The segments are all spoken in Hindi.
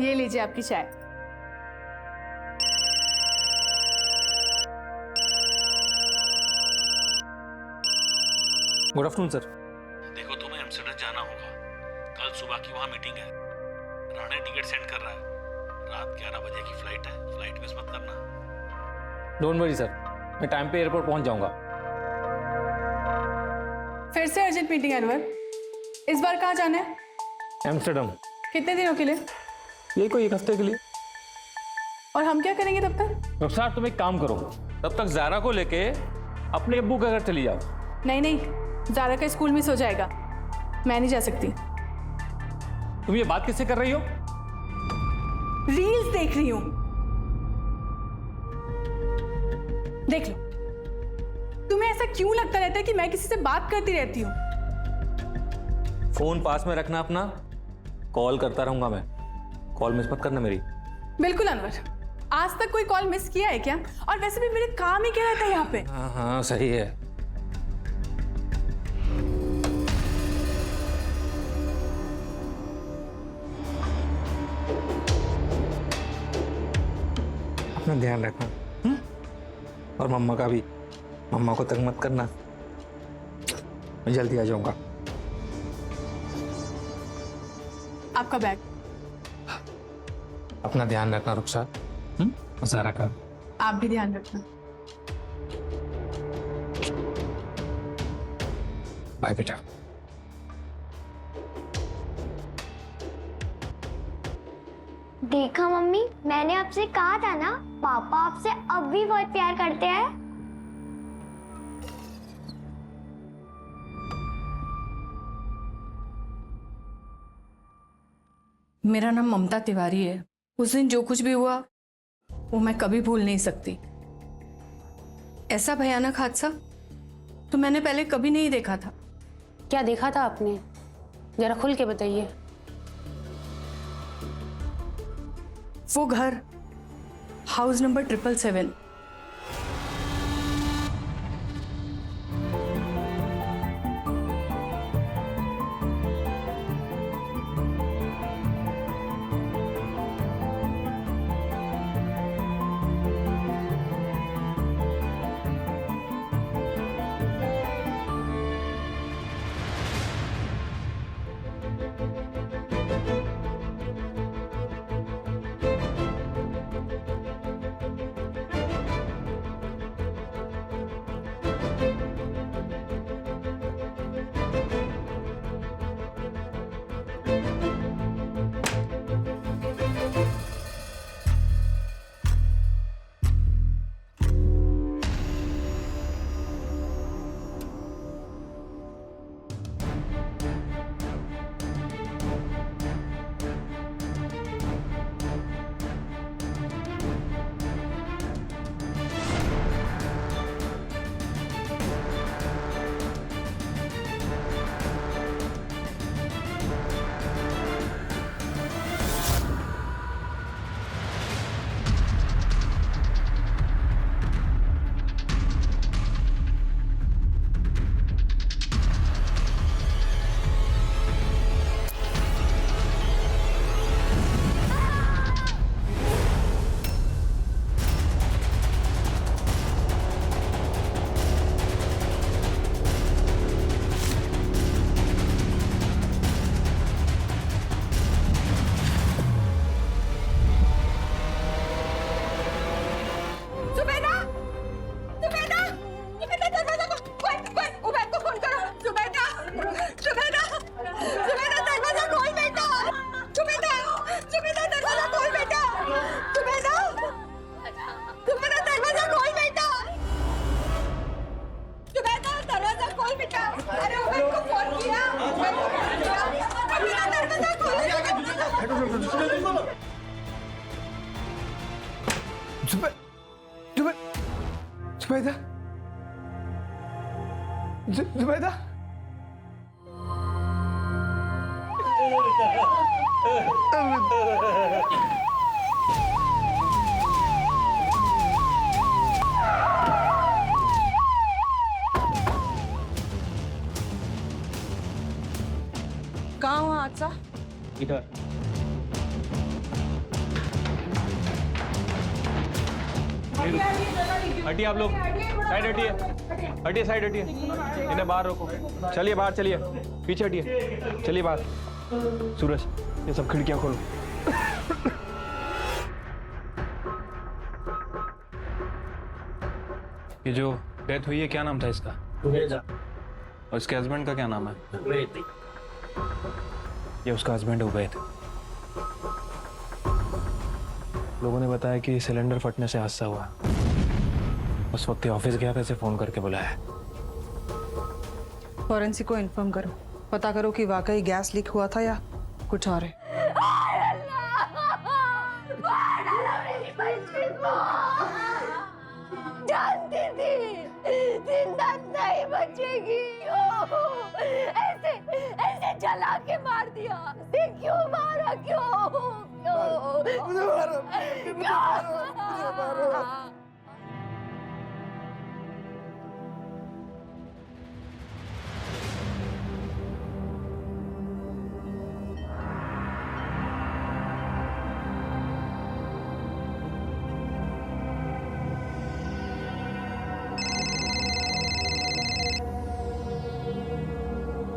ये लीजिए आपकी चाय। Good afternoon sir. देखो तुम्हें एम्स्टर्डम जाना होगा, कल सुबह की वहाँ मीटिंग है। राणे टिकट सेंड कर रहा है, रात 11 बजे की फ्लाइट है, फ्लाइट मिस मत करना। डोंट वरी सर, मैं टाइम पे एयरपोर्ट पहुंच जाऊंगा। फिर से अर्जेंट मीटिंग है अनवर, इस बार कहाँ जाना है? एम्स्टर्डम। कितने दिनों के लिए? ये कोई एक हफ्ते के लिए। और हम क्या करेंगे तब तक? रुखसार तुम एक काम करो, तब तक ज़ारा को लेके अपने अब्बू के घर चली जाओ। नहीं नहीं, ज़ारा का स्कूल मिस हो जाएगा, मैं नहीं जा सकती। तुम ये बात किससे कर रही हो? रील्स देख रही हूं, देख लो। तुम्हें ऐसा क्यों लगता रहता है कि मैं किसी से बात करती रहती हूँ? फोन पास में रखना अपना, कॉल करता रहूंगा मैं, कॉल मिस मत करना मेरी। बिल्कुल अनवर, आज तक कोई कॉल मिस किया है क्या? और वैसे भी मेरे काम ही क्या रहता है यहाँ पे? हाँ हाँ सही है। अपना ध्यान रखना। और मम्मा का भी, मम्मा को तंग मत करना। मैं जल्दी आ जाऊंगा। आपका बैग। अपना ध्यान रखना रुखसार, ज़ारा का। आप भी ध्यान रखना। बाय बेटा। देखा मम्मी, मैंने आपसे कहा था ना, पापा आपसे अब भी बहुत प्यार करते हैं। मेरा नाम ममता तिवारी है। उस दिन जो कुछ भी हुआ वो मैं कभी भूल नहीं सकती। ऐसा भयानक हादसा तो मैंने पहले कभी नहीं देखा था। क्या देखा था आपने? जरा खुल के बताइए। वो घर, हाउस नंबर 777। जुबैदा, जुबैदा। कहाँ हुआ हादसा? इधर। हटिए आप लोग, साइड हटिए, हटिए साइड हटिए, इन्हें बाहर रोको। चलिए बाहर चलिए, पीछे हटिए, चलिए बाहर। सूरज, ये सब खिड़कियां खोलो। ये जो डेथ हुई है, क्या नाम था इसका? और इसके हस्बैंड का क्या नाम है? ये उसका हस्बैंड उबैद। लोगों ने बताया कि सिलेंडर फटने से हादसा हुआ। उस वक्त ऑफिस गया था, इसे फोन करके बुलाया। फॉरेंसिक को इन्फॉर्म करो, पता करो कि वाकई गैस लीक हुआ था या कुछ और है। जानती थी जिंदा नहीं बचेगी। ऐसे ऐसे जला के मार दिया। क्यों मारा? क्यों? मुझे मारो, मुझे मारो।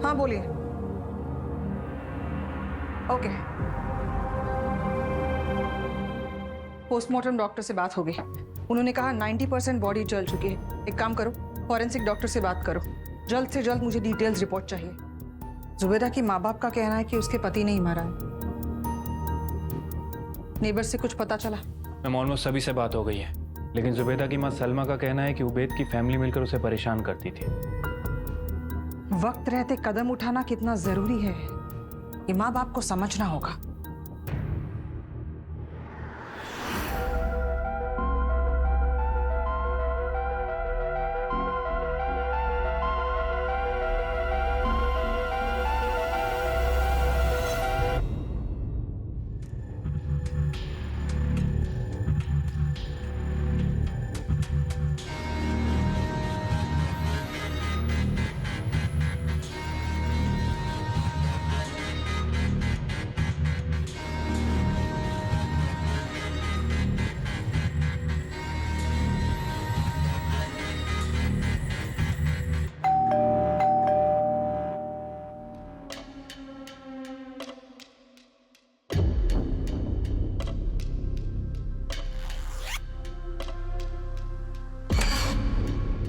हाँ बोलिए। ओके, पोस्टमार्टम डॉक्टर से बात हो गई। उन्होंने कहा 90% बॉडी जल चुकी है। एक काम करो, फॉरेंसिक डॉक्टर से बात करो, जल्द से जल्द मुझे डिटेल्स रिपोर्ट चाहिए। जुबैदा की माँ बाप का कहना है कि उसके पति ने ही मारा है। नेबर से कुछ पता चला? मैम ऑलमोस्ट सभी से बात हो गई है, लेकिन जुबैदा की माँ सलमा का कहना है कि उबैद की फैमिली मिलकर उसे परेशान करती थी। वक्त रहते कदम उठाना कितना जरूरी है, ये माँ बाप को समझना होगा।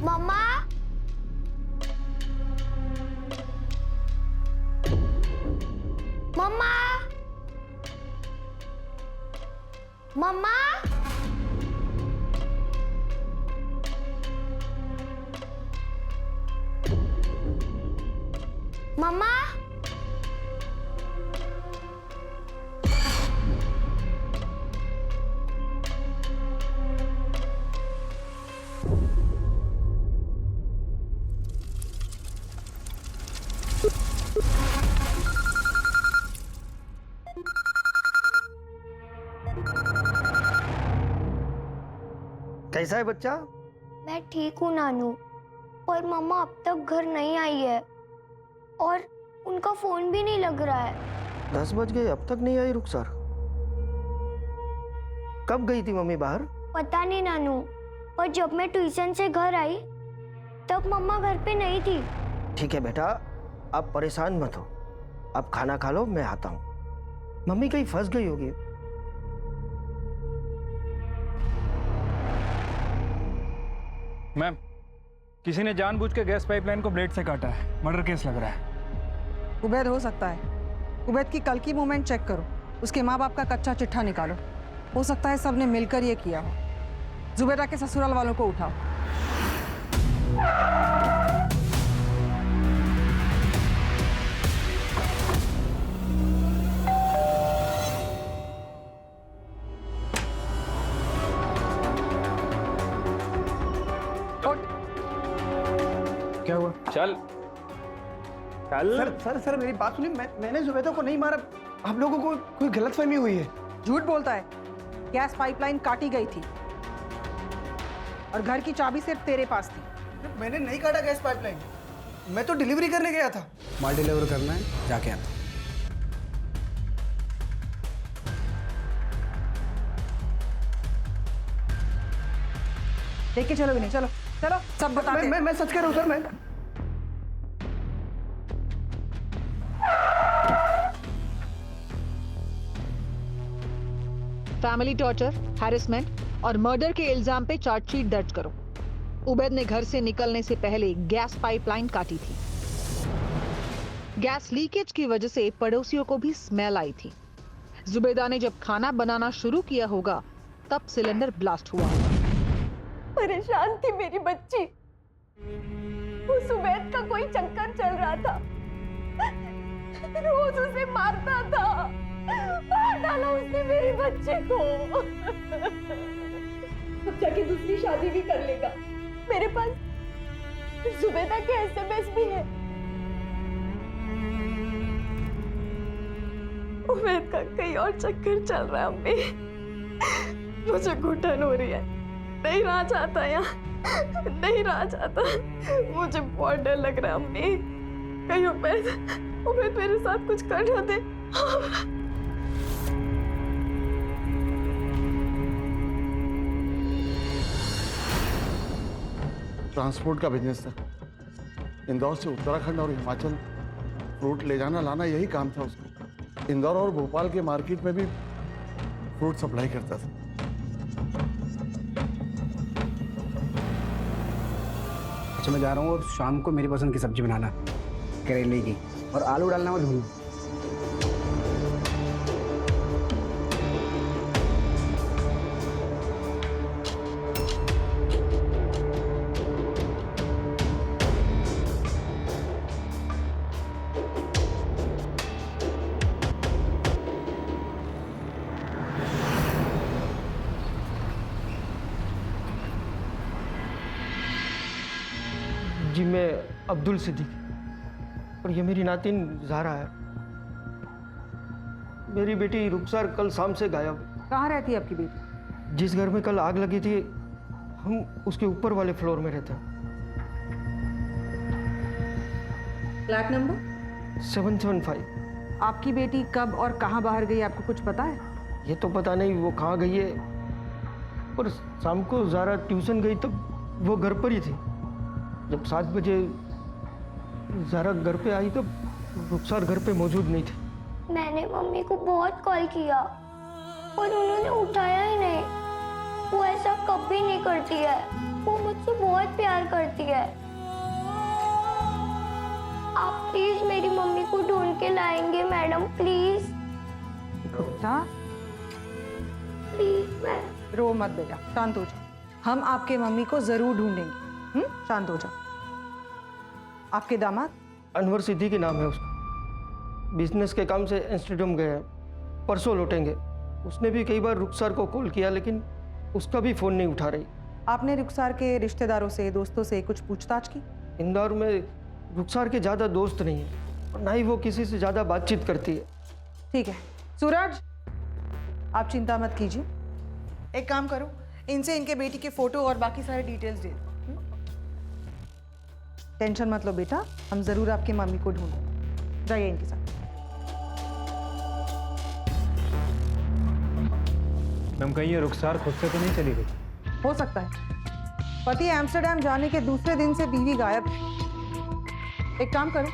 मम्मा, मम्मा, मम्मा, मम्मा, कैसा है बच्चा? मैं ठीक हूँ नानू, पर मम्मा अब तक घर नहीं आई है और उनका फोन भी नहीं लग रहा है। 10 बज गए, अब तक नहीं आई रुखसार। कब गई थी मम्मी बाहर? पता नहीं नानू, पर जब मैं ट्यूशन से घर आई तब मम्मा घर पे नहीं थी। ठीक है बेटा, आप परेशान मत हो, आप खाना खा लो, मैं आता हूँ। मम्मी कहीं फंस गई होगी। मैम, किसी ने जानबूझ के गैस पाइपलाइन को ब्लेड से काटा है। मर्डर केस लग रहा है। उबैद हो सकता है। उबैद की कल की मूवमेंट चेक करो, उसके माँ बाप का कच्चा चिट्ठा निकालो। हो सकता है सबने मिलकर ये किया हो। जुबैदा के ससुराल वालों को उठाओ। क्या हुआ? चल चल। सर मेरी बात सुनिए। मैंने जुबैदा को नहीं मारा। आप लोगों को कोई गलतफहमी हुई है। झूठ बोलता है। गैस पाइपलाइन काटी गई थी और घर की चाबी सिर्फ तेरे पास थी। मैंने नहीं काटा गैस पाइपलाइन, मैं तो डिलीवरी करने गया था। माल डिलीवर करना है, जाके आता। लेके चलो विनय, चलो चलो सब बताते हैं। मैं सच कह रहा हूँ सर। मैं फैमिली टॉर्चर, हैरेसमेंट और मर्डर के इल्जाम पे चार्जशीट दर्ज करो। उबैद ने घर से निकलने से पहले गैस पाइपलाइन काटी थी। गैस लीकेज की वजह से पड़ोसियों को भी स्मेल आई थी। जुबैदा ने जब खाना बनाना शुरू किया होगा तब सिलेंडर ब्लास्ट हुआ। परेशान थी मेरी बच्ची, उस उबैद का कोई चक्कर चल रहा था, रोज उसे मारता था, मार डाला उसने मेरी बच्ची को। अब जाके दूसरी शादी भी कर लेगा। मेरे पास जुबैदा के एसएमएस भी है। उबैद का कहीं और चक्कर चल रहा है अम्मी। मुझे घुटन हो रही है, नहीं रहा जाता यहाँ, नहीं रहा जाता। मुझे बहुत डर लग रहा है अम्मी, कहीं उबैद मेरे साथ कुछ कर ना दे। ट्रांसपोर्ट का बिजनेस था। इंदौर से उत्तराखंड और हिमाचल फ्रूट ले जाना लाना यही काम था उसका। इंदौर और भोपाल के मार्केट में भी फ्रूट सप्लाई करता था। अच्छा मैं जा रहा हूँ और शाम को मेरी पसंद की सब्जी बनाना, करेले की, और आलू डालना मत भूलना। जी मैं अब्दुल सिद्दीकी और ये मेरी नातिन ज़ारा है। मेरी बेटी रुखसार कल शाम से गायब। कहाँ रहती है आपकी बेटी? जिस घर में कल आग लगी थी हम उसके ऊपर वाले फ्लोर में रहते हैं। Flat number 775। आपकी बेटी कब और कहाँ बाहर गई, आपको कुछ पता है? ये तो पता नहीं वो कहाँ गई है, पर शाम को ज़ारा ट्यूशन गई तब वो घर पर ही थी। जब 7 बजे ज़ारा घर पे आई तब रुखसार घर पे मौजूद नहीं थी। मैंने मम्मी को बहुत कॉल किया और उन्होंने उठाया ही नहीं। वो ऐसा कभी नहीं करती है, वो मुझसे बहुत प्यार करती है। आप प्लीज मेरी मम्मी को ढूंढ के लाएंगे मैडम, प्लीज बेटा प्लीज। मैं रो मत बेटा, शांत हो जाओ। हम आपके मम्मी को जरूर ढूंढेंगे। शांत हो जाओ। आपके दामाद? अनवर सिद्दीकी नाम है उसका। बिजनेस के काम से इंस्टीट्यूट गए हैं, परसों लौटेंगे। उसने भी कई बार रुखसार को कॉल किया लेकिन उसका भी फ़ोन नहीं उठा रही। आपने रुखसार के रिश्तेदारों से, दोस्तों से कुछ पूछताछ की? इंदौर में रुखसार के ज़्यादा दोस्त नहीं है और ना ही वो किसी से ज़्यादा बातचीत करती है। ठीक है सूरज, आप चिंता मत कीजिए। एक काम करो, इनसे इनके बेटी के फोटो और बाकी सारे डिटेल्स दे दो। टेंशन मत लो बेटा, हम जरूर आपकी मम्मी को ढूंढेंगे। जाइए इनके साथ। मैम कहीं ये रुखसार खुद से तो नहीं चली गई? हो सकता है। पति एम्स्टर्डम जाने के दूसरे दिन से बीवी गायब है। एक काम करो,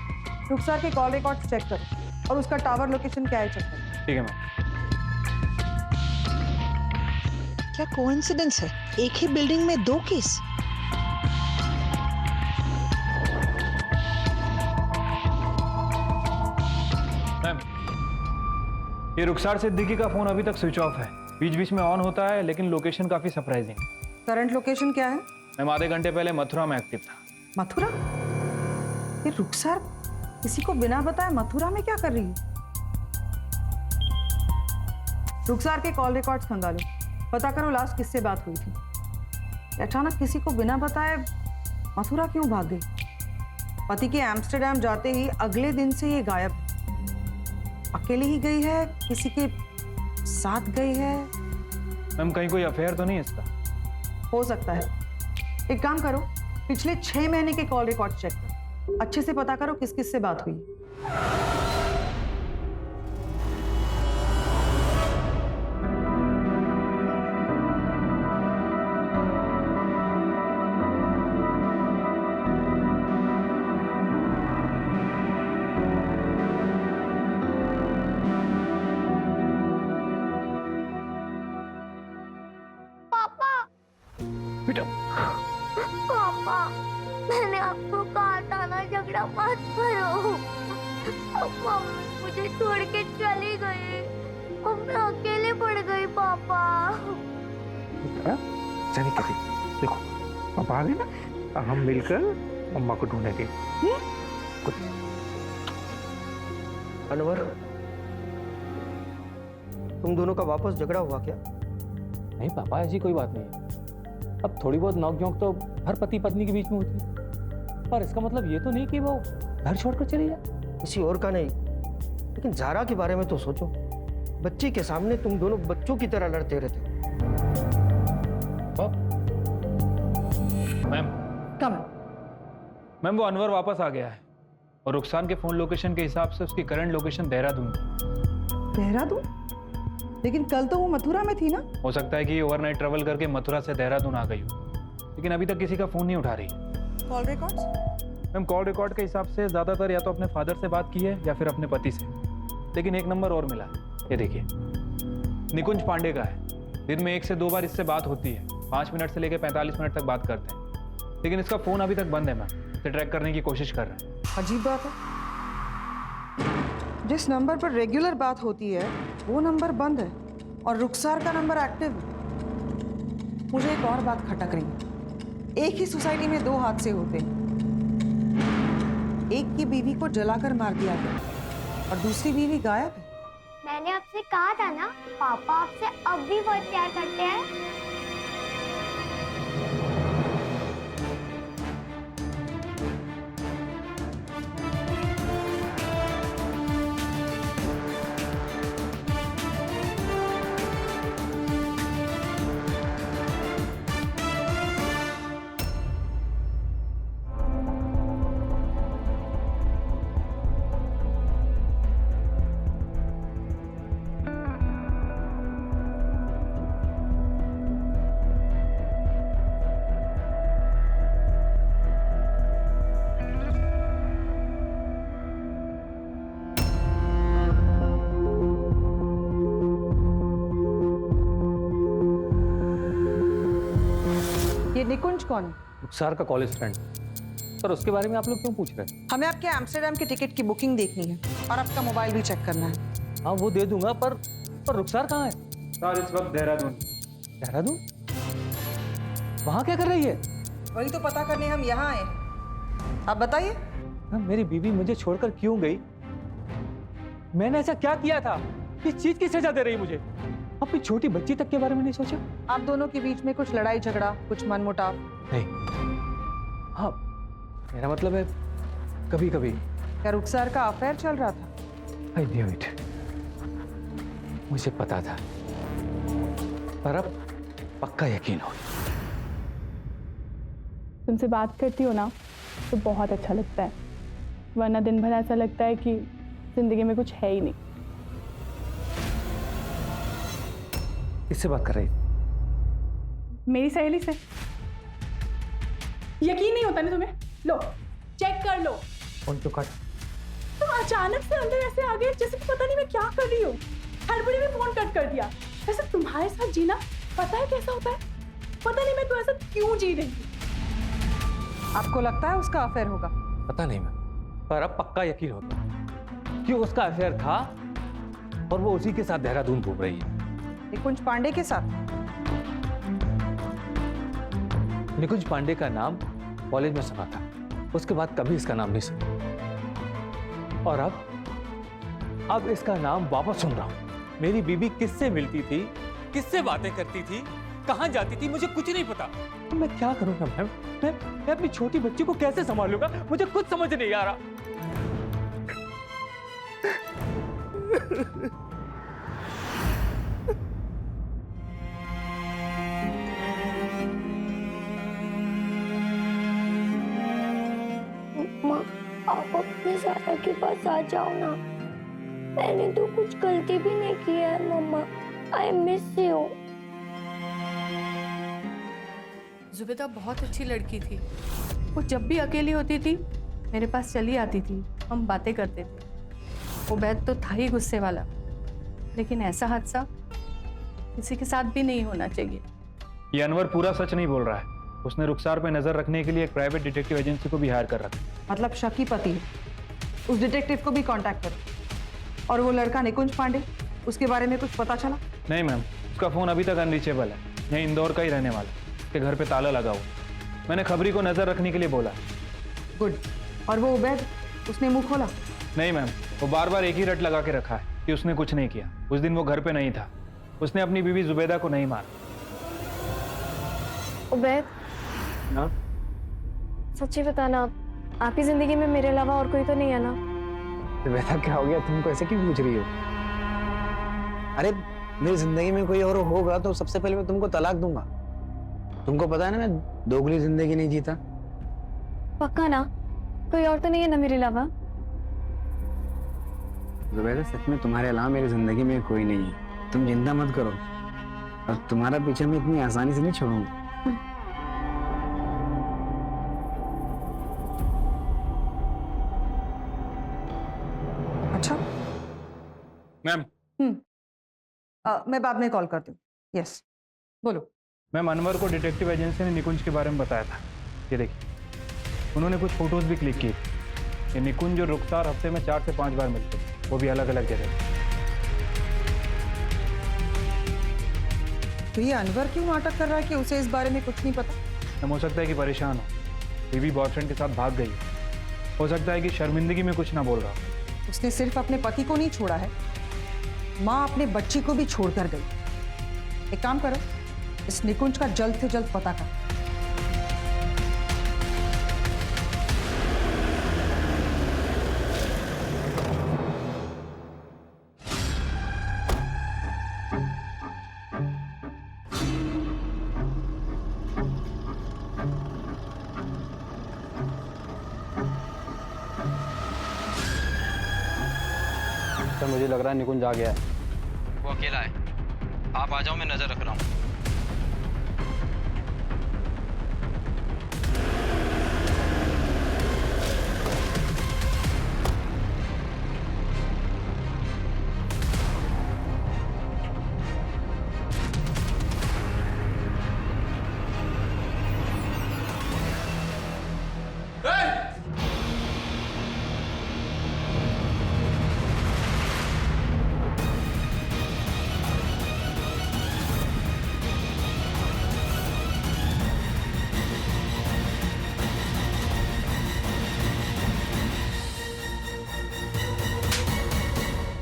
रुखसार के कॉल रिकॉर्ड चेक करो और उसका टावर लोकेशन क्या है चेक करो। ठीक है मैम। क्या कोइंसिडेंस है, एक ही बिल्डिंग में 2 केस? मैम ये रुखसार सिद्दीकी का फोन अभी तक स्विच ऑफ है, बीच बीच में ऑन होता है लेकिन लोकेशन काफी सरप्राइजिंग। करंट लोकेशन क्या है? मैम आधे घंटे पहले मथुरा में एक्टिव था। मथुरा? ये रुखसार किसी को बिना बताए मथुरा में क्या कर रही है? रुखसार के कॉल रिकॉर्ड्स खंगालो, पता करो लास्ट किससे बात हुई थी। अचानक किसी को बिना बताए मथुरा क्यों भाग गई? पति के एम्स्टर्डम जाते ही अगले दिन से ये गायब है। अकेले ही गई है, किसी के साथ गई है? मैम कहीं कोई अफेयर तो नहीं है इसका? हो सकता है। एक काम करो, पिछले 6 महीने के कॉल रिकॉर्ड चेक करो, अच्छे से पता करो किस किस से बात हुई। बेटा। पापा, मैंने आपको कहा था ना झगड़ा मत करो। अब मम्मी मुझे छोड़ के चली गई और मैं अकेले पड़ गई पापा। बेटा ऐसा नहीं करी, देखो पापा आ गए ना, अब हम मिलकर मम्मा को ढूंढेंगे। अनवर, तुम दोनों का वापस झगड़ा हुआ क्या? नहीं पापा, ऐसी कोई बात नहीं है। अब थोड़ी बहुत नोक-झोंक तो हर पति पत्नी के बीच में होती है, पर इसका मतलब ये तो नहीं कि वो घर छोड़कर चली जाए। किसी और का नहीं, लेकिन ज़ारा के बारे में तो सोचो। बच्ची के सामने तुम दोनों बच्चों की तरह लड़ते रहते हो। मैम, कम मैम वो अनवर वापस आ गया है और रुखसान के फोन लोकेशन के हिसाब से उसकी करंट लोकेशन देहरादून है। देहरादून? लेकिन कल तो वो मथुरा में थी ना। हो सकता है कि ओवरनाइट ट्रेवल करके मथुरा से देहरादून आ गई हो, लेकिन अभी तक किसी का फोन नहीं उठा रही। Call records? Ma'am call record के हिसाब से ज्यादातर या तो अपने फादर से बात की है या फिर अपने पति से, लेकिन एक नंबर और मिला है, ये देखिए, निकुंज पांडे का है। दिन में 1 से 2 बार इससे बात होती है, 5 मिनट से लेकर 45 मिनट तक बात करते हैं, लेकिन इसका फोन अभी तक बंद है। मैम इसे ट्रैक करने की कोशिश कर रहे हैं। अजीब बात है, जिस नंबर पर रेगुलर बात होती है वो नंबर बंद है और रुखसार का नंबर एक्टिव है। मुझे एक और बात खटक रही है। एक ही सोसाइटी में 2 हादसे होते हैं, एक की बीवी को जलाकर मार दिया गया और दूसरी बीवी गायब है। मैंने आपसे कहा था ना, पापा आपसे अब भी बहुत प्यार करते हैं। ये निकुंज कौन है? रुखसार का कॉलेज फ्रेंड, पर उसके बारे में आप लोग क्यों पूछ रहे हैं? हमें आपके एम्स्टर्डम की टिकट की बुकिंग देखनी है और आपका मोबाइल भी चेक करना है। हाँ वो दे दूंगा, पर रुखसार कहाँ है? सर इस वक्त देहरादून। देहरादून? वहाँ क्या कर रही है? वही तो पता करने हम यहाँ आए हैं। आप बताइए। मेरी बीवी मुझे छोड़कर क्यों गई? मैंने ऐसा क्या किया था? किस चीज की सजा दे रही मुझे? अपनी छोटी बच्ची तक के बारे में नहीं सोचा? आप दोनों के बीच में कुछ लड़ाई झगड़ा, कुछ मनमुटाव? नहीं। हाँ मेरा मतलब है कभी कभी। क्या रुखसार का अफेयर चल रहा था? I knew it. मुझे पता था, पर अब पक्का यकीन हो। तुमसे बात करती हो ना तो बहुत अच्छा लगता है, वरना दिन भर ऐसा लगता है कि जिंदगी में कुछ है ही नहीं। किससे बात कर रही? मेरी सहेली से। यकीन नहीं होता ना तुम्हें? लो चेक कर लो। फोन तो काट। तुम अचानक से अंदर ऐसे आ गए जैसे कि पता नहीं मैं क्या कर रही हूँ। हड़बड़ी में फोन कट कर दिया। वैसे तुम्हारे साथ जीना पता है कैसा होता है? पता नहीं मैं तो ऐसा क्यों जी रही हूँ। आपको लगता है उसका अफेयर होगा? पता नहीं मैं, पर अब पक्का यकीन होता कि उसका अफेयर था और वो उसी के साथ देहरादून घूम रही है। निकुंज पांडे के साथ? निकुंज पांडे का नाम कॉलेज में सुना था, उसके बाद कभी इसका नाम नहीं सुना, और अब इसका नाम वापस सुन रहा हूं। मेरी बीबी किससे मिलती थी, किससे बातें करती थी, कहां जाती थी, मुझे कुछ नहीं पता। मैं क्या करूंगा मैम? मैं अपनी छोटी बच्ची को कैसे संभालूंगा? मुझे कुछ समझ नहीं आ रहा। आप अपने ज़ारा के पास आ जाओ ना। मैंने तो कुछ गलती भी नहीं की है mama. I miss you. Zubeda बहुत अच्छी लड़की थी। वो जब भी अकेली होती थी मेरे पास चली आती थी, हम बातें करते थे। उबैद तो था ही गुस्से वाला, लेकिन ऐसा हादसा किसी के साथ भी नहीं होना चाहिए। ये अनवर पूरा सच नहीं बोल रहा है। उसने रुखसार पे नजर रखने के लिए एक प्राइवेट डिटेक्टिव एजेंसी को भी हायर कर रखा। मतलब शकी पति है। उस डिटेक्टिव को भी कांटेक्ट करो। और वो लड़का निकुंज पांडे, उसके बारे में कुछ पता चला? नहीं मैम, उसका फ़ोन अभी तक अनरीचेबल है। यही इंदौर का ही रहने वाला है। उसके घर पे ताला लगा हुआ। मैंने खबरी को नजर रखने के लिए बोला। गुड। और वो उबैद, उसने मुंह खोला? नहीं मैम, वो बार बार एक ही रट लगा के रखा है कि उसने कुछ नहीं किया। उस दिन वो घर पे नहीं था। उसने अपनी बीवी जुबैदा को नहीं मारा। उबैद, ना सच्ची बताना, आपकी जिंदगी में मेरे अलावा और कोई तो नहीं है ना? वैसा क्या हो गया, तुमको ऐसे क्यों पूछ रही हो? अरे मेरी जिंदगी में कोई और होगा तो सबसे पहले मैं तुमको तलाक दूंगा। तुमको पता है ना मैं दोगली जिंदगी नहीं जीता। पक्का ना? कोई और तो नहीं है ना मेरे अलावा? जुबैदा, सच में तुम्हारे अलावा मेरी जिंदगी में कोई नहीं है। तुम चिंता मत करो, और तुम्हारा पीछे मैं इतनी आसानी से नहीं छोड़ूंगा। अच्छा मैम, मैं बाद में कॉल करती हूँ। यस, बोलो। मैम, अनवर को डिटेक्टिव एजेंसी ने निकुंज के बारे में बताया था। ये देखिए, उन्होंने कुछ फोटोज भी क्लिक किए थे। ये निकुंज और रुखसार हफ्ते में 4 से 5 बार मिलते, वो भी अलग अलग जगह। तो ये अनवर क्यों नाटक कर रहा है कि उसे इस बारे में कुछ नहीं पता? मैम, हो सकता है कि परेशान हो, बीवी बॉयफ्रेंड के साथ भाग गई। हो सकता है कि शर्मिंदगी में कुछ ना बोल रहा हो। उसने सिर्फ अपने पति को नहीं छोड़ा है, माँ अपने बच्ची को भी छोड़कर गई। एक काम करो, इस निकुंज का जल्द से जल्द पता करो। सर, मुझे लग रहा है निकुंज आ गया है। वो अकेला है, आप आ जाओ, मैं नजर रख रहा हूँ।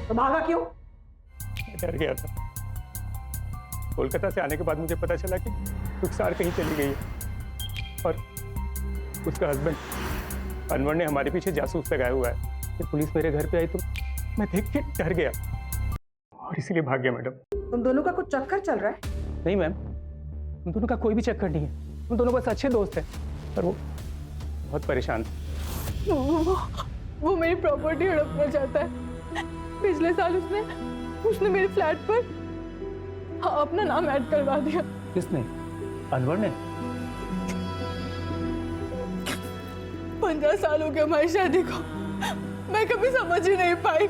तो भागा क्यों? डर गया था। कोलकाता से आने के बाद मुझे पता चला कि रुखसार कहीं चली गई है और उसका हस्बैंड अनवर ने हमारे पीछे जासूस लगाया हुआ है। जब पुलिस मेरे घर पे आई तो मैं देख के डर गया और इसीलिए भाग गया। मैडम, तुम दोनों का कुछ चक्कर चल रहा है? नहीं मैम, उन दोनों का कोई भी चक्कर नहीं है। उन दोनों बस अच्छे दोस्त हैं, पर वो बहुत परेशान थे। वो मेरी प्रॉपर्टी हड़पना चाहता है। पिछले साल उसने मेरे फ्लैट पर अपना नाम ऐड करवा दिया। किसने? अनवर ने? 15 साल हो गए हमारी शादी को। मैं कभी समझ ही नहीं पाई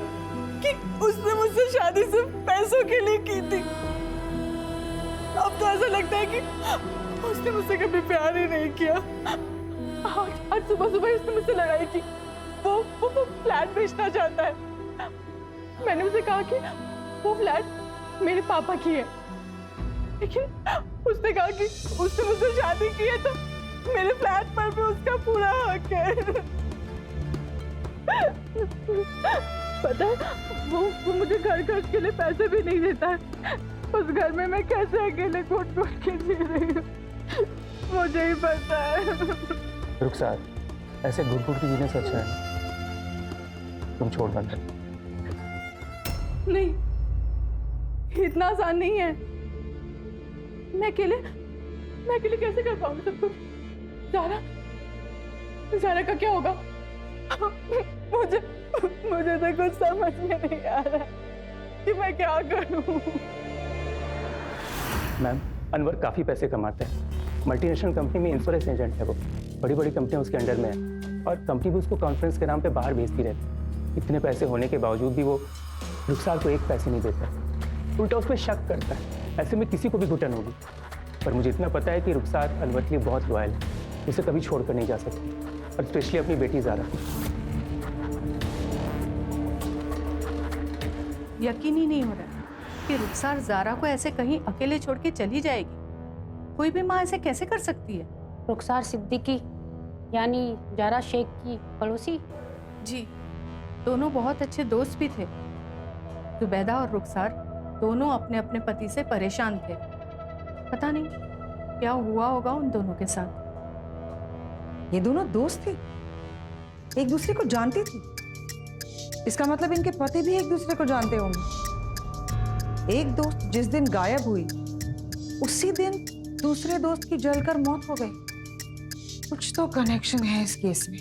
कि उसने मुझसे शादी सिर्फ पैसों के लिए की थी। अब तो ऐसा लगता है कि उसने मुझसे कभी प्यार ही नहीं किया। आज सुबह सुबह उसने मुझसे लड़ाई की। वो फ्लैट बेचना चाहता है। मैंने उसे कहा कि वो फ्लैट मेरे पापा की है, लेकिन उसने कहा कि उसने मुझसे शादी की है तो मेरे फ्लैट पर भी उसका पूरा हक है। पता है, वो मुझे घर खर्च के लिए पैसे भी नहीं देता है। उस घर में मैं कैसे अकेले घुट-घुट के जी रही हूँ, मुझे ही पता है। रुखसार, ऐसे घुट-घुट के जीने से अच्छा है तुम छोड़ दो। नहीं, इतना आसान नहीं है। मैं अकेले कैसे कर पाऊंगी सब कुछ? ज़ारा का क्या होगा? मुझे तो कुछ समझ में नहीं आ रहा कि मैं क्या करूं। मैम, अनवर काफ़ी पैसे कमाते हैं। मल्टीनेशनल कंपनी में इंश्योरेंस एजेंट है वो। बड़ी बड़ी कंपनियां उसके अंडर में है और कंपनी भी उसको कॉन्फ्रेंस के नाम पे बाहर भेजती रहती। इतने पैसे होने के बावजूद भी वो रुखसार को एक पैसे नहीं देता, उल्टा उस पर शक करता है। ऐसे में किसी को भी घुटन होगी। पर मुझे इतना पता है कि रुखसार अनवर के लिए बहुत लॉयल है, उसे कभी छोड़कर नहीं जा सकती, और स्पेशली अपनी बेटी ज़ारा। यकीन ही नहीं हो रहा कि रुखसार ज़ारा को ऐसे कहीं अकेले छोड़ के चली जाएगी। कोई भी माँ ऐसे कैसे कर सकती है? रुखसार सिद्दीकी यानी ज़ारा शेख की पड़ोसी? जी, दोनों बहुत अच्छे दोस्त भी थे। जुबैदा और रुखसार दोनों अपने अपने पति से परेशान थे। पता नहीं क्या हुआ होगा उन दोनों के साथ। ये दोनों दोस्त थे, एक दूसरे को जानती थी। इसका मतलब इनके पति भी एक दूसरे को जानते होंगे। एक दोस्त जिस दिन गायब हुई उसी दिन दूसरे दोस्त की जलकर मौत हो गई। कुछ तो कनेक्शन है इस केस में।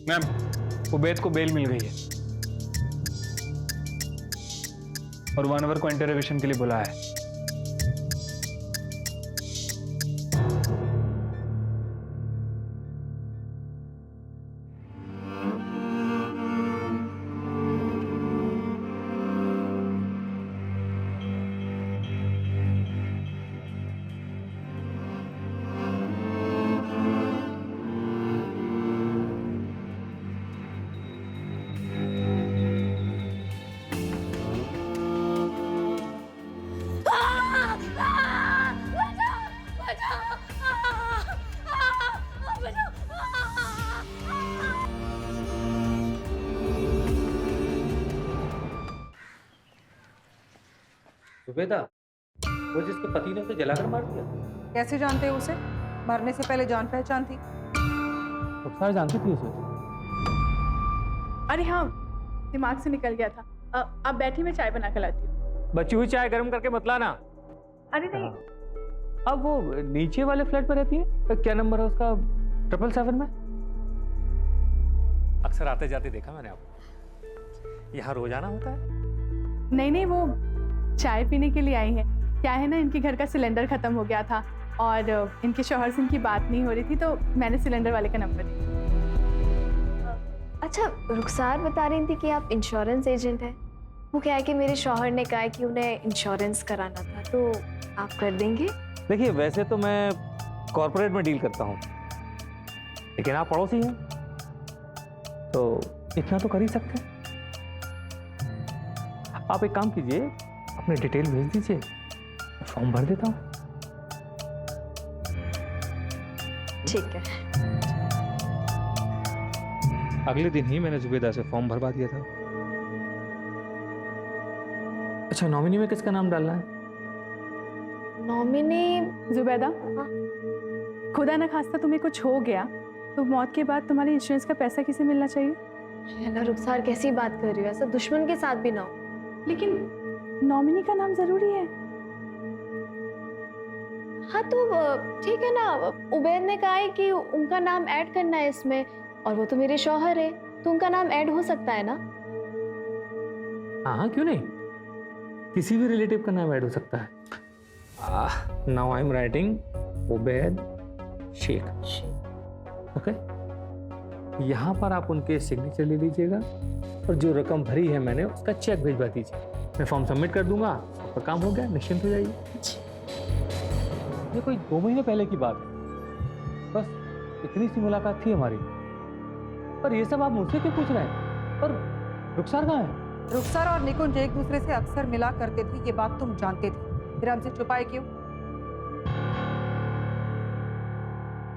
मैम, उबैद को बेल मिल गई है और वानवर को इंटरोगेशन के लिए बुलाया है। जुबैदा, वो जिसके पति ने उसे जलाकर मार दिया। कैसे जानते हो उसे? मरने से पहले जान पहचान थी। रुखसार जानती थी उसे? अरे हाँ, दिमाग से निकल गया था। अब बैठी, मैं चाय बना के लाती हूँ। बची हुई चाय गर्म करके मत लाना। अरे नहीं। अब वो नीचे वाले फ्लैट पर रहती है, क्या नंबर है उसका? 777 में। अक्सर आते जाते देखा मैंने आपको। यहाँ रोजाना होता है? नहीं नहीं, वो चाय पीने के लिए आई है। क्या है ना, इनके घर का सिलेंडर खत्म हो गया था और इनके शौहर से इनकी बात नहीं हो रही थी, तो मैंने सिलेंडर वाले का नंबर दिया। अच्छा, रुखसार बता रही थी कि आप इंश्योरेंस एजेंट हैं। वो क्या है कि मेरे शौहर ने कहा है कि उन्हें इंश्योरेंस कराना था, तो आप कर देंगे? देखिए, वैसे तो मैं कॉर्पोरेट में डील करता हूँ, लेकिन आप पड़ोसी हैं तो इतना तो कर ही सकते हैं। आप एक काम कीजिए, अपने डिटेल भेज दीजिए, फॉर्म भर देता हूँ। ठीक है। अगले दिन ही मैंने जुबैदा से फॉर्म भरवा दिया था। अच्छा, नॉमिनी में किसका नाम डालना है? नॉमिनी जुबैदा, खुदा न खास्ता तुम्हें कुछ हो गया तो मौत के बाद तुम्हारे इंश्योरेंस का पैसा किसे मिलना चाहिए? ना रुखसार, कैसी बात कर रही हो? ऐसा दुश्मन के साथ भी ना हो। लेकिन नॉमिनी का नाम जरूरी है। हाँ तो ठीक है ना, उबैद ने कहा है कि उनका नाम ऐड करना है इसमें, और वो तो मेरे शौहर है, तो उनका नाम ऐड हो सकता है ना? हाँ, क्यों नहीं, किसी भी रिलेटिव का नाम ऐड हो सकता है। Now I am writing Ubaid Shaikh. Okay, यहाँ पर आप उनके सिग्नेचर ले लीजिएगा और जो रकम भरी है मैंने उसका चेक भिजवा दीजिए। मैं फॉर्म सबमिट कर दूंगा, आपका काम हो गया, निश्चिंत हो जाइए। ये कोई 2 महीने पहले की बात है, बस इतनी सी मुलाकात थी हमारी। पर ये सब आप मुझसे क्यों पूछ रहे हैं? और रुखसार कहाँ है? रुखसार और निकुंज एक दूसरे से अक्सर मिला करते थे, ये बात तुम जानते थे, फिर हमसे छुपाए क्यों?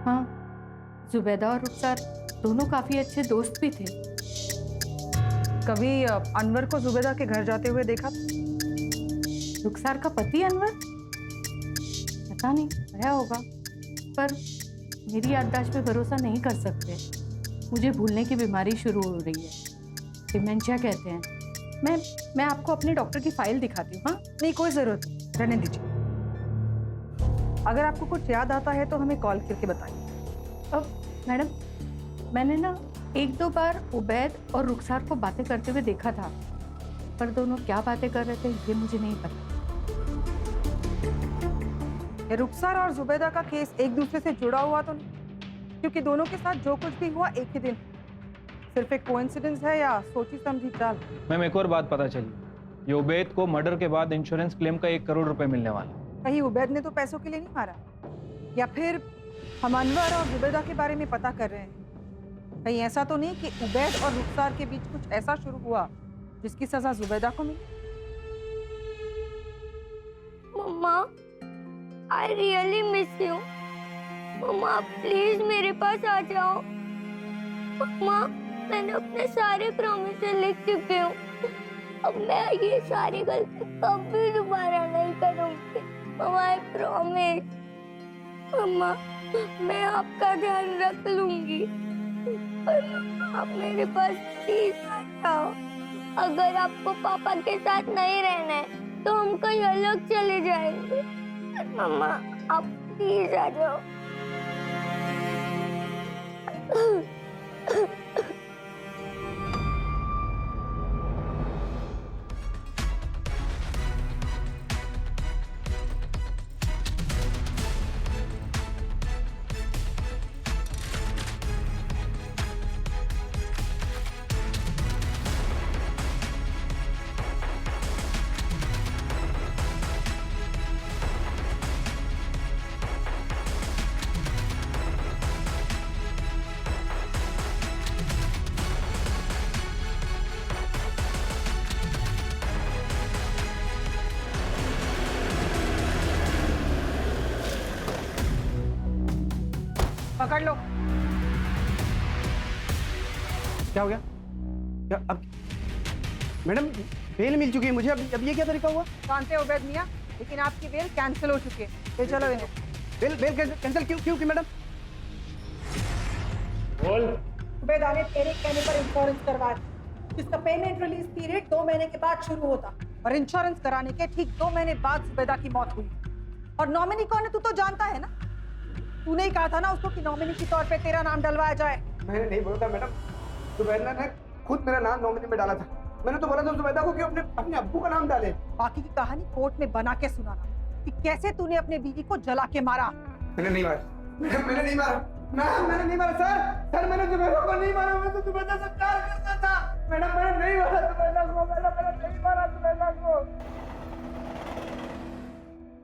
हाँ, जुबैदा और रुखसार दोनों काफी अच्छे दोस्त भी थे। कभी अनवर को जुबैदा के घर जाते हुए देखा? रुखसार का पति अनवर? पता नहीं, आया होगा, पर मेरी याददाश्त पे भरोसा नहीं कर सकते। मुझे भूलने की बीमारी शुरू हो रही है, डिमेंशिया कहते हैं। मैं आपको अपने डॉक्टर की फाइल दिखाती हूँ। हाँ नहीं, कोई जरूरत नहीं, रहने दीजिए। अगर आपको कुछ याद आता है तो हमें कॉल करके बताइए। अब मैडम, मैंने ना 1-2 बार उबैद और रुखसार को बातें करते हुए देखा था, पर दोनों क्या बातें कर रहे थे ये मुझे नहीं पता। रुखसार और जुबैदा का केस एक दूसरे से जुड़ा हुआ तो नहीं, क्योंकि दोनों के साथ जो कुछ भी हुआ एक ही दिन, सिर्फ एक कोइंसिडेंस है या सोची समझी चाल? मैम, एक और बात पता चली, ये उबैद को मर्डर के बाद इंश्योरेंस क्लेम का 1 करोड़ रुपए मिलने वाला। कहीं उबैद ने तो पैसों के लिए नहीं मारा, या फिर हम अनवर और जुबैदा के बारे में पता कर रहे हैं। कहीं ऐसा तो नहीं कि उबैद और रुखसार के बीच कुछ ऐसा शुरू हुआ जिसकी सजा जुबैदा को मिली? Mama, I really miss you. Mama please मेरे पास आ जाओ। मम्मा, मैंने अपने सारे प्रॉमिस लिख चुकी हूँ। अब मैं ये सारी गलती कभी दोबारा नहीं करूँगी। मम्मा आई प्रॉमिस। मम्मा, मैं आपका ध्यान रख लूंगी। पर मम्मा, आप मेरे पास प्लीज आ जाओ। अगर आपको पापा के साथ नहीं रहना है तो हम कहीं अलग चले जाएंगे। मम्मा, आप प्लीज आ जाओ। पकड़ लो। क्या हो गया? क्या अब मैडम बेल मिल चुकी है मुझे, अब ये क्या तरीका हुआ? जानते हो उबैद मियां, लेकिन आपकी बेल कैंसिल हो चुकी है। ले चलो इन्हें। बेल कैंसिल क्यों की मैडम? बोल। उबैदा ने तेरे कहने पर इंश्योरेंस करवाया, जिसका पेमेंट रिलीज पीरियड 2 महीने के बाद शुरू होता, और इंश्योरेंस कराने के ठीक 2 महीने बाद जुबैदा की मौत हुई। और नॉमिनी कौन है तू तो जानता है ना? तूने ही कहा था ना उसको कि नॉमिनी के तौर पे तेरा नाम डलवाया जाए। मैंने नहीं बोला था मैडम, जुबैदा ने खुद मेरा नाम नॉमिनी में डाला था। मैंने तो बोला था जुबैदा को कि अपने अब्बू का नाम डाले। बाकी की कहानी कोर्ट में बना के सुनाना कि कैसे तूने अपने बीवी को जला के मारा। मैंने नहीं मारा, मैंने नहीं मारा, मैंने नहीं मारा सर, मैंने जुबैदा को नहीं मारा, मैं तो जुबैदा से प्यार करता था। मैडम मैंने नहीं मारा जुबैदा को, मैंने नहीं मारा जुबैदा को।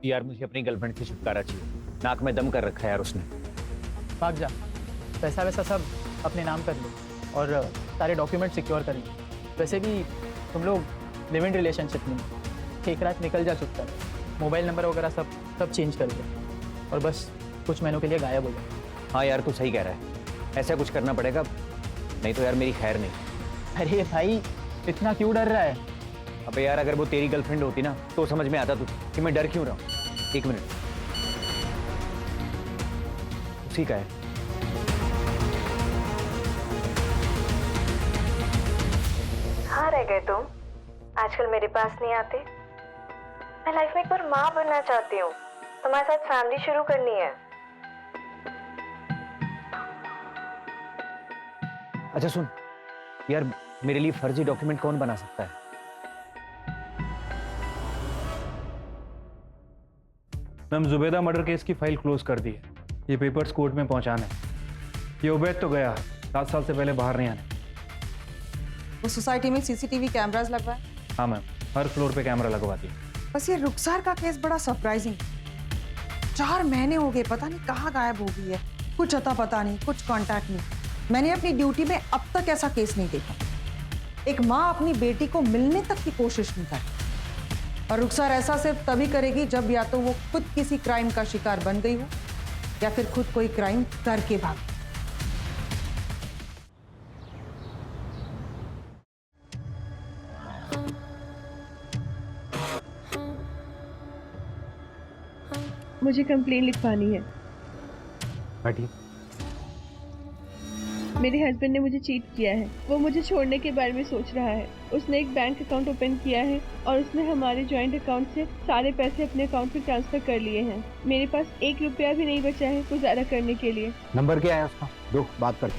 यार मुझे अपनी गर्लफ्रेंड से छुटकारा चाहिए, नाक में दम कर रखा है यार उसने। भाग जा, पैसा वैसा सब अपने नाम कर लो और सारे डॉक्यूमेंट सिक्योर कर लो। वैसे भी तुम लोग लिव इन रिलेशनशिप में, एक रात निकल जा चुपचाप, मोबाइल नंबर वगैरह सब चेंज कर दो और बस कुछ महीनों के लिए गायब हो जाए। हाँ यार तू सही कह रहा है, ऐसा कुछ करना पड़ेगा, नहीं तो यार मेरी खैर नहीं। अरे भाई इतना क्यों डर रहा है? अबे यार अगर वो तेरी गर्लफ्रेंड होती ना तो समझ में आता तुझे कि मैं डर क्यों रहा हूँ। एक मिनट, उसी का है। कहाँ रह गए तुम? आजकल मेरे पास नहीं आते। मैं लाइफ में एक बार माँ बनना चाहती हूँ, तुम्हारे साथ फैमिली शुरू करनी है। अच्छा सुन यार, मेरे लिए फर्जी डॉक्यूमेंट कौन बना सकता है? मैम जुबैदा मर्डर केस की फाइल क्लोज कर दी है, ये पेपर्स कोर्ट में पहुंचाने। ये उबैद तो गया 7 साल से पहले बाहर नहीं आने। वो सोसाइटी में सीसीटीवी कैमरास लगवाए? हाँ मैम, हर फ्लोर पे कैमरा लगवा दिया। बस ये रुखसार का केस बड़ा सरप्राइजिंग। 4 महीने हो गए, पता नहीं कहाँ गायब हो गई है। कुछ अता पता नहीं, कुछ कांटेक्ट नहीं। मैंने अपनी ड्यूटी में अब तक ऐसा केस नहीं देखा। एक माँ अपनी बेटी को मिलने तक की कोशिश नहीं करती, और रुखसार ऐसा सिर्फ तभी करेगी जब या तो वो खुद किसी क्राइम का शिकार बन गई हो या फिर खुद कोई क्राइम करके भाग। मुझे कंप्लेन लिखवानी है। बैठिए। मेरे हस्बैंड ने मुझे चीट किया है। वो मुझे छोड़ने के बारे में सोच रहा है। उसने एक बैंक अकाउंट ओपन किया है और उसने हमारे जॉइंट अकाउंट से सारे पैसे अपने अकाउंट में ट्रांसफर कर लिए हैं। मेरे पास 1 रुपया भी नहीं बचा है गुजारा करने के लिए। नंबर क्या है उसका? दो, बात करते।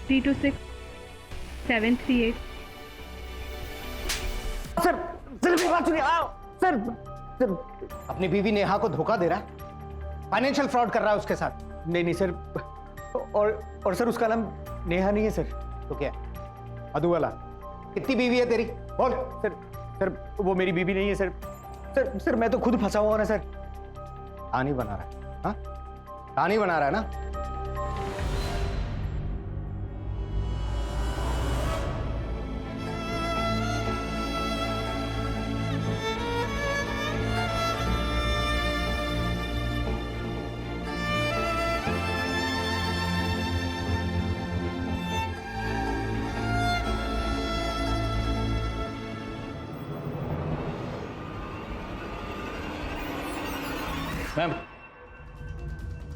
326 738। सर मेरी बात सुनिए। सर अपनी बीवी नेहा को धोखा दे रहा है, फाइनेंशियल फ्रॉड कर रहा है उसके साथ। नहीं सर, और सर उसका नाम नेहा नहीं है सर। तो क्या? मधु वाला। कितनी बीवी है तेरी? बोल। सर वो मेरी बीवी नहीं है सर, सर मैं तो खुद फंसा हुआ ना सर। कहानी बना रहा है, हाँ कहानी बना रहा है ना।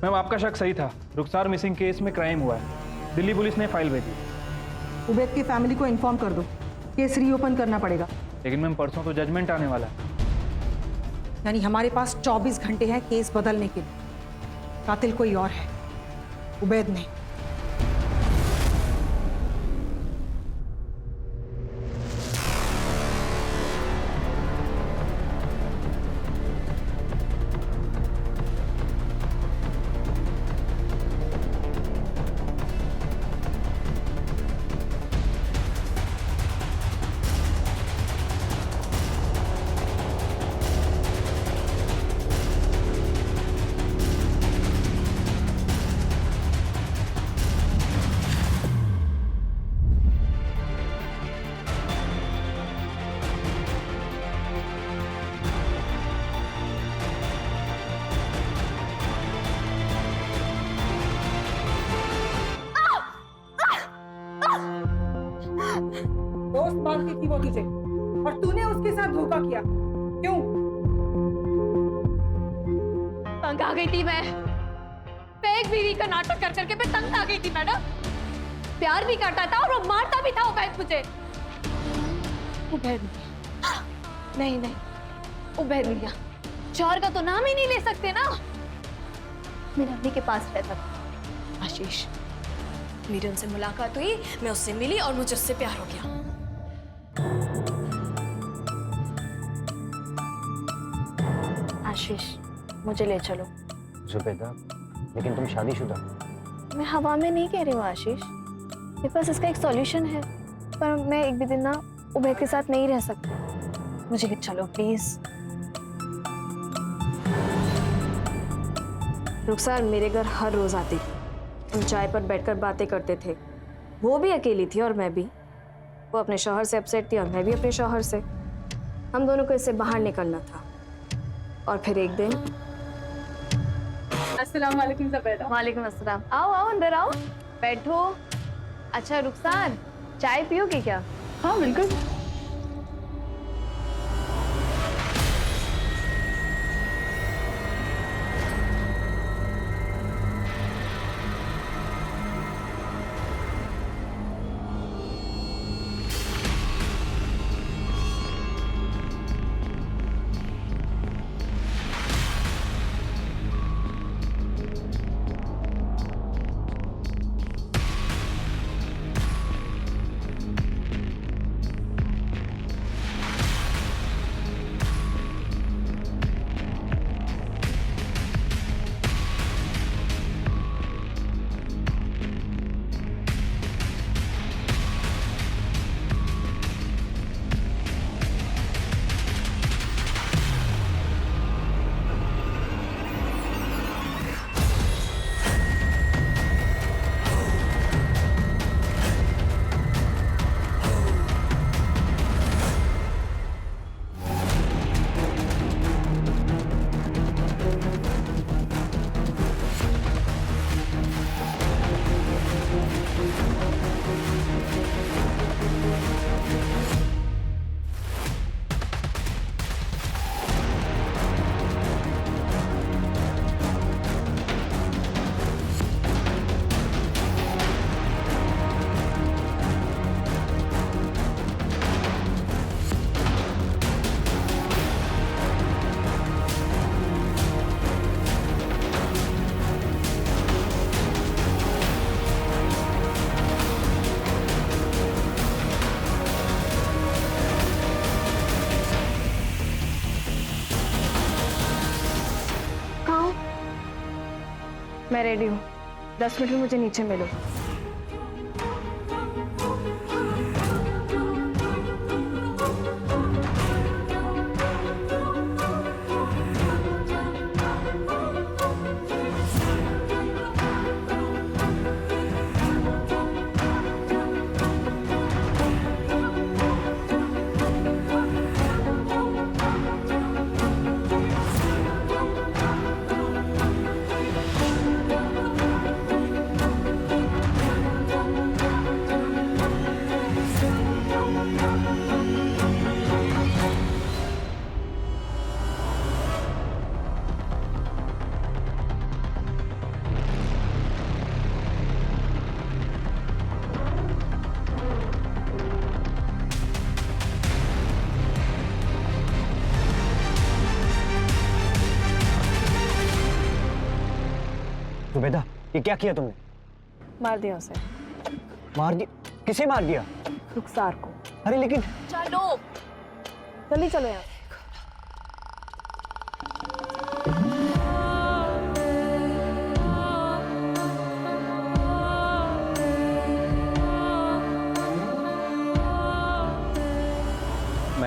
मैम आपका शक सही था। रुखसार मिसिंग केस में क्राइम हुआ है। दिल्ली पुलिस ने फाइल भेजी। उबैद की फैमिली को इन्फॉर्म कर दो, केस रीओपन करना पड़ेगा। लेकिन मैम परसों तो जजमेंट आने वाला है। यानी हमारे पास 24 घंटे हैं केस बदलने के लिए। कातिल कोई और है, उबैद नहीं। दोस्त मानती थी वो तुझे, और तूने उसके साथ धोखा किया। क्यों? तंग आ गई थी मैं। एक बीवी का नाटक कर करके मैं तंग आ गई थी मैडम। प्यार भी करता था और वो मारता भी था उबैद मुझे। उबैद नहीं, उबैद भैया चोर का तो नाम ही नहीं ले सकते ना। मेरे अम्मी के पास रहता था आशीष। मेरी उनसे मुलाकात हुई, मैं उससे मिली और मुझे उससे प्यार हो गया। आशीष मुझे ले चलो। जुबैदा, लेकिन तुम शादीशुदा। मैं हवा में नहीं कह रही हूँ आशीष, मेरे पास इसका एक सॉल्यूशन है। पर मैं एक भी दिन ना उबैद के साथ नहीं रह सकती। मुझे ले चलो प्लीज। रुखसार मेरे घर हर रोज आती थी। हम चाय पर बैठकर बातें करते थे। वो भी अकेली थी और मैं भी। वो अपने शौहर से अपसेट थी और मैं भी अपने शौहर से। हम दोनों को इससे बाहर निकलना था। और फिर एक दिन। अस्सलाम वालेकुम ज़ुबैदा। वालेकुम अस्सलाम। आओ आओ अंदर आओ, बैठो। अच्छा रुखसार, चाय पियोगे क्या? हाँ बिल्कुल। मैं रेडी हूँ, 10 मिनट में मुझे नीचे मिलो। जुबैदा, ये क्या किया तुमने? मार दिया उसे। मार दिया? किसे मार दिया? रुखसार को। अरे लेकिन चलो जल्दी चलो यहाँ।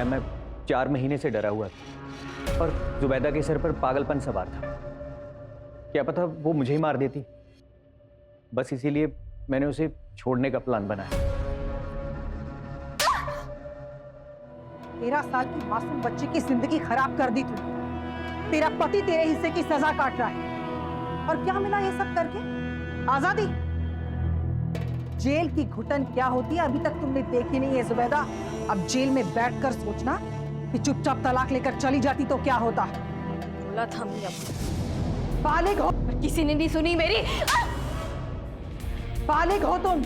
मैं 4 महीने से डरा हुआ था और जुबैदा के सिर पर पागलपन सवार था। क्या पता वो मुझे ही मार देती। बस इसीलिए मैंने उसे छोड़ने का प्लान बनाया। 13 साल की मासूम बच्ची की जिंदगी खराब कर दी तूने। तेरा पति तेरे हिस्से की सजा काट रहा है और क्या मिला ये सब करके? आजादी। जेल की घुटन क्या होती है अभी तक तुमने देखी नहीं है जुबैदा। अब जेल में बैठकर सोचना कि चुपचाप तलाक लेकर चली जाती तो क्या होता। बोला था मैं बालिग हो। किसी ने नहीं सुनी मेरी। बालिग हो तुम,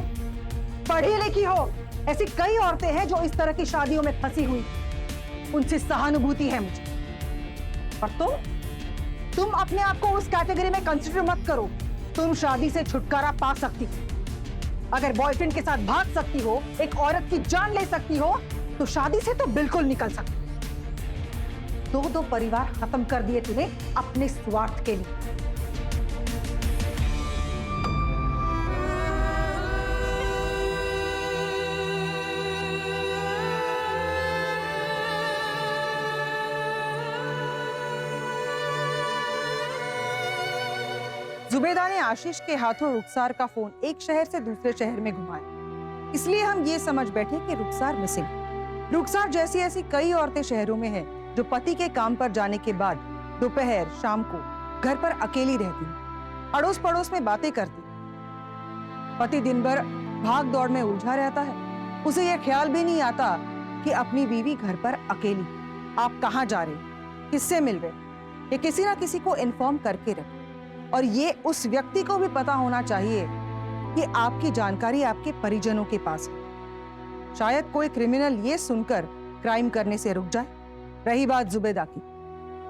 पढ़ी लिखी हो। ऐसी कई औरतें हैं जो इस तरह की शादियों में फंसी हुई, उनसे सहानुभूति है मुझे। और तुम अपने आप को उस कैटेगरी में कंसीडर मत करो। तुम शादी से छुटकारा पा सकती हो। अगर बॉयफ्रेंड के साथ भाग सकती हो, एक औरत की जान ले सकती हो, तो शादी से तो बिल्कुल निकल सकती। 2 परिवार खत्म कर दिए तूने अपने स्वार्थ के लिए। जुबैदा ने आशीष के हाथों रुखसार का फोन एक शहर से दूसरे शहर में घुमाया। इसलिए हम ये समझ बैठे कि रुखसार मिसिंग। रुखसार जैसी ऐसी कई औरतें शहरों में हैं जो पति के काम पर जाने के बाद दोपहर शाम को घर पर अकेली रहती, अड़ोस पड़ोस में बातें करती। पति दिन भर भाग दौड़ में उलझा रहता है। उसे यह ख्याल भी नहीं आता कि अपनी बीवी घर पर अकेली। आप कहाँ जा रहे, किससे मिल रहे, ये किसी ना किसी को इन्फॉर्म करके रखें। और ये उस व्यक्ति को भी पता होना चाहिए कि आपकी जानकारी आपके परिजनों के पास है। शायद कोई क्रिमिनल ये सुनकर क्राइम करने से रुक जाए। रही बात जुबैदा की,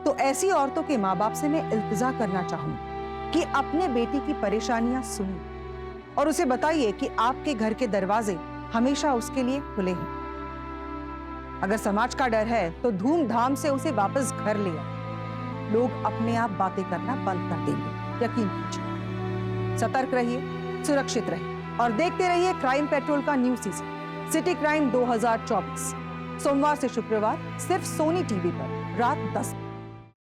तो ऐसी औरतों के माँ बाप से मैं इल्तिजा करना चाहूंगी कि अपने बेटी की परेशानियां सुनिए और उसे बताइए कि आपके घर के दरवाजे हमेशा उसके लिए खुले हैं। अगर समाज का डर है तो धूमधाम से उसे वापस घर ले आए। लोग अपने आप बातें करना बंद कर देंगे। यकीन कीजिए। सतर्क रहिए, सुरक्षित रहिए और देखते रहिए क्राइम पेट्रोल का न्यू सीजन सिटी क्राइम 2024 सोमवार से शुक्रवार सिर्फ सोनी टीवी पर रात 10।